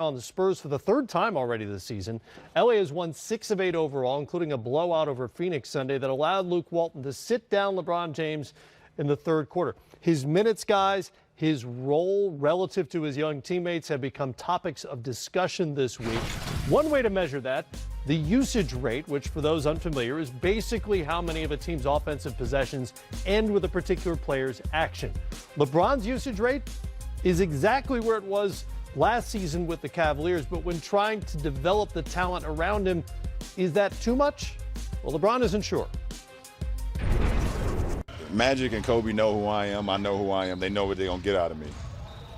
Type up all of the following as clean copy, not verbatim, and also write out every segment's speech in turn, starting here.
on the Spurs for the third time already this season. LA has won 6 of 8 overall, including a blowout over Phoenix Sunday that allowed Luke Walton to sit down LeBron James in the third quarter. His minutes, guys, his role relative to his young teammates have become topics of discussion this week. One way to measure that, the usage rate, which for those unfamiliar is basically how many of a team's offensive possessions end with a particular player's action. LeBron's usage rate is exactly where it was last season with the Cavaliers, but when trying to develop the talent around him, is that too much? Well, LeBron isn't sure. Magic and Kobe know who I am. I know who I am. They know what they're going to get out of me.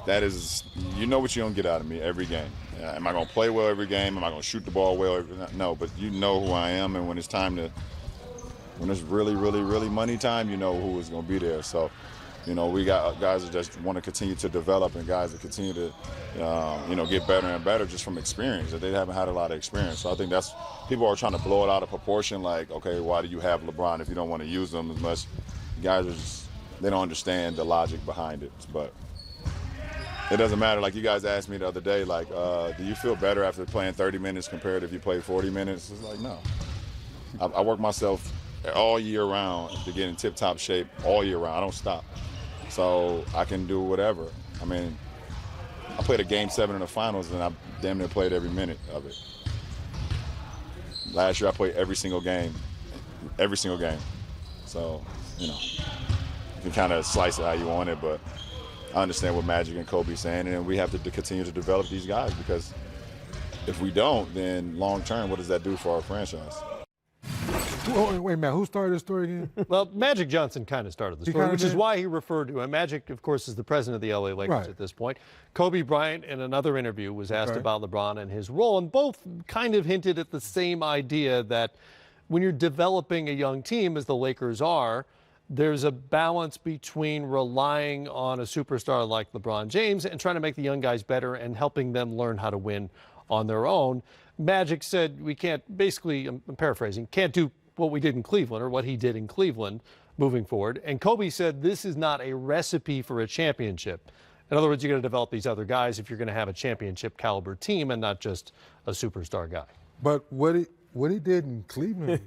That is, you know what you're going to get out of me every game. Am I going to play well every game? Am I going to shoot the ball well? No, but you know who I am, and when it's time to, when it's really, really, really money time, you know who is going to be there. So, you know, we got guys that just want to continue to develop and guys that continue to, you know, get better and better just from experience. That they haven't had a lot of experience. So I think that's, people are trying to blow it out of proportion. Like, okay, why do you have LeBron if you don't want to use them as much? Guys are just, they don't understand the logic behind it. But it doesn't matter. Like you guys asked me the other day, like, do you feel better after playing 30 minutes compared to if you played 40 minutes? It's like, no. I work myself all year round to get in tip-top shape all year round. I don't stop. So I can do whatever. I mean, I played a Game 7 in the finals, and I damn near played every minute of it. Last year I played every single game. So, you know, you can kind of slice it how you want it, but I understand what Magic and Kobe are saying, and we have to continue to develop these guys, because if we don't, then long term, what does that do for our franchise? Wait a minute, who started this story again? Well, Magic Johnson kind of started the story, which is why he referred to him. Magic, of course, is the president of the LA Lakers at this point. Kobe Bryant, in another interview, was asked about LeBron and his role, and both kind of hinted at the same idea that when you're developing a young team, as the Lakers are, there's a balance between relying on a superstar like LeBron James and trying to make the young guys better and helping them learn how to win on their own. Magic said we can't, basically, I'm paraphrasing, can't do what we did in Cleveland or what he did in Cleveland moving forward. And Kobe said this is not a recipe for a championship. In other words, you're going to develop these other guys if you're going to have a championship caliber team and not just a superstar guy. But what he did in Cleveland,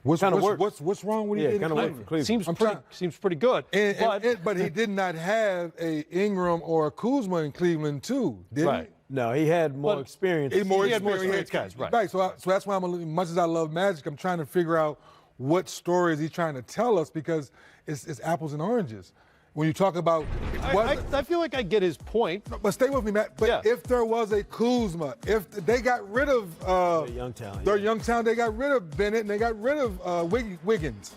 what's wrong with what he did in Cleveland? Seems pretty good. But he did not have a Ingram or a Kuzma in Cleveland too, did he? No, he had more experience. He had more experienced guys, right. So that's why much as I love Magic, I'm trying to figure out what story is he trying to tell us, because it's apples and oranges. When you talk about, I feel like I get his point. But stay with me, Matt. But if there was a Kuzma, if they got rid of their young talent, they got rid of Bennett and they got rid of Wiggins.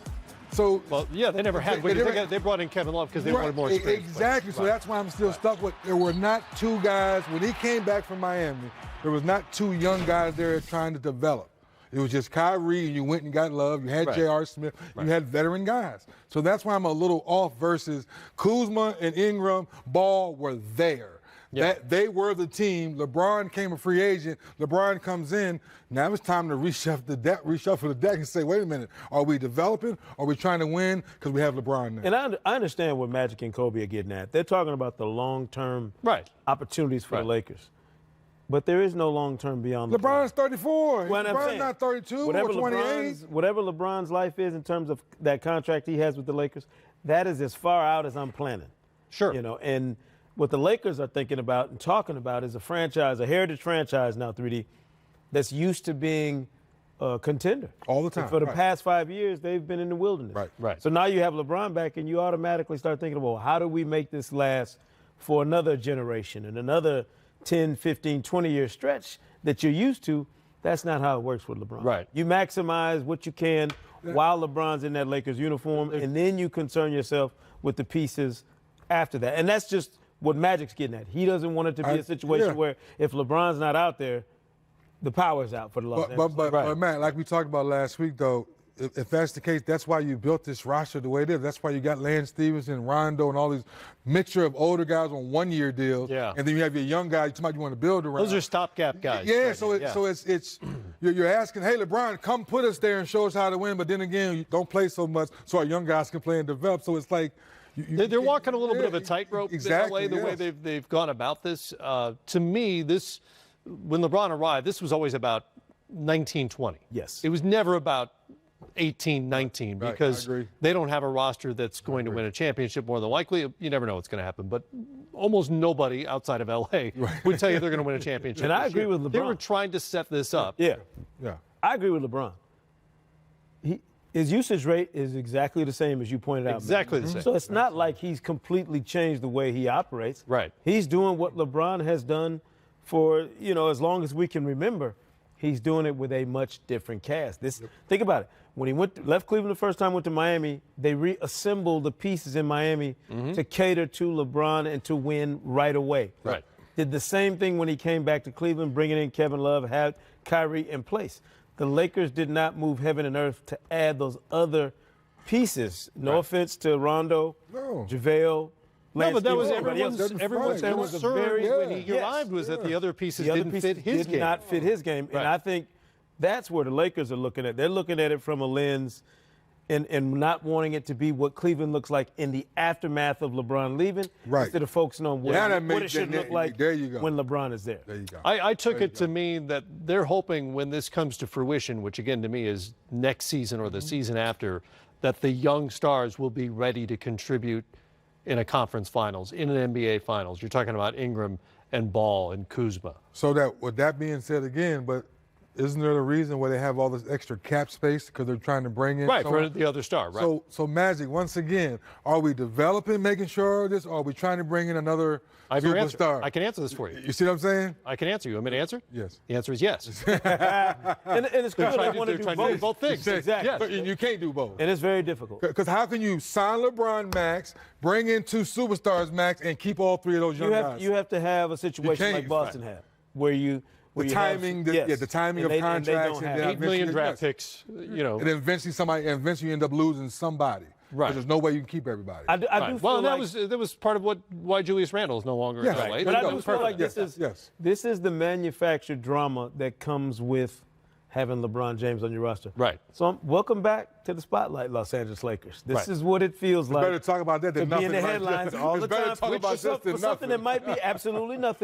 So they never had Wiggins. They brought in Kevin Love because they wanted more experience. Exactly. So that's why I'm still stuck with. There were not two guys when he came back from Miami. There was not two young guys there trying to develop. It was just Kyrie, and you went and got Love. You had J.R. Smith. You had veteran guys. So that's why I'm a little off versus Kuzma and Ingram. Ball were there. They were the team. LeBron came a free agent. LeBron comes in. Now it's time to reshuffle the deck and say, wait a minute, are we developing? Are we trying to win? Because we have LeBron now. And I understand what Magic and Kobe are getting at. They're talking about the long-term opportunities for the Lakers. But there is no long-term beyond LeBron's 34. Well, LeBron's not 32 or 28. Whatever LeBron's life is in terms of that contract he has with the Lakers, that is as far out as I'm planning. Sure. You know, and what the Lakers are thinking about and talking about is a franchise, a heritage franchise now, 3D, that's used to being a contender. All the time. And for the past 5 years, they've been in the wilderness. Right. So now you have LeBron back, and you automatically start thinking, well, how do we make this last for another generation and another 10, 15, 20-year stretch that you're used to? That's not how it works with LeBron. Right. You maximize what you can while LeBron's in that Lakers uniform, and then you concern yourself with the pieces after that. And that's just what Magic's getting at. He doesn't want it to be a situation where if LeBron's not out there, the power's out for the Los Angeles. But Matt, like we talked about last week, though, if that's the case, that's why you built this roster the way it is. That's why you got Lance Stevenson, Rondo, and all these mixture of older guys on one-year deals. Yeah. And then you have your young guys, somebody you want to build around. Those are stopgap guys. Yeah, so it's you're asking, hey, LeBron, come put us there and show us how to win. But then again, you don't play so much so our young guys can play and develop. So it's like They're walking a little bit of a tightrope exactly, in LA, the way they've gone about this. To me, when LeBron arrived, this was always about 1920. Yes. It was never about 18-19 because they don't have a roster that's going to win a championship more than likely. You never know what's going to happen, but almost nobody outside of LA would tell you they're going to win a championship. And I agree with LeBron. They were trying to set this up. Yeah. I agree with LeBron. His usage rate is exactly the same as you pointed out. Exactly the same. So it's not like he's completely changed the way he operates. Right. He's doing what LeBron has done for, as long as we can remember. He's doing it with a much different cast. Think about it. When he left Cleveland the first time, went to Miami, they reassembled the pieces in Miami to cater to LeBron and to win right away. Right. Did the same thing when he came back to Cleveland, bringing in Kevin Love, had Kyrie in place. The Lakers did not move heaven and earth to add those other pieces. No offense to Rondo, JaVale. No, but that was everyone's concern when he arrived was that the other pieces didn't fit his game. Did not fit his game. And I think that's where the Lakers are looking at. They're looking at it from a lens and not wanting it to be what Cleveland looks like in the aftermath of LeBron leaving instead of focusing on what it should look like when LeBron is there. There you go. I took it to mean that they're hoping when this comes to fruition, which again to me is next season or the season after, that the young stars will be ready to contribute in a conference finals, in an NBA finals. You're talking about Ingram and Ball and Kuzma. So that, with that being said again, but isn't there a reason why they have all this extra cap space because they're trying to bring in for the other star, right? So Magic, once again, are we developing, making sure of this, or are we trying to bring in another superstar? I can answer this for you. You see what I'm saying? I can answer you. Want me to answer? Yes. The answer is yes. and it's they're clear trying to do both things. Exactly. But you can't do both. And it's very difficult. Because how can you sign LeBron max, bring in two superstars max, and keep all three of those young guys? You have to have a situation like Boston had, where you – the timing of contracts, and $8 million draft picks, and then eventually you end up losing somebody. Right. There's no way you can keep everybody. I do feel that was part of why Julius Randle is no longer in LA. But I do feel like this is the manufactured drama that comes with having LeBron James on your roster. Right. So welcome back to the spotlight, Los Angeles Lakers. This is what it feels like. Better talk about that than to be in the nothing headlines all the time. Talk about for something that might be absolutely nothing.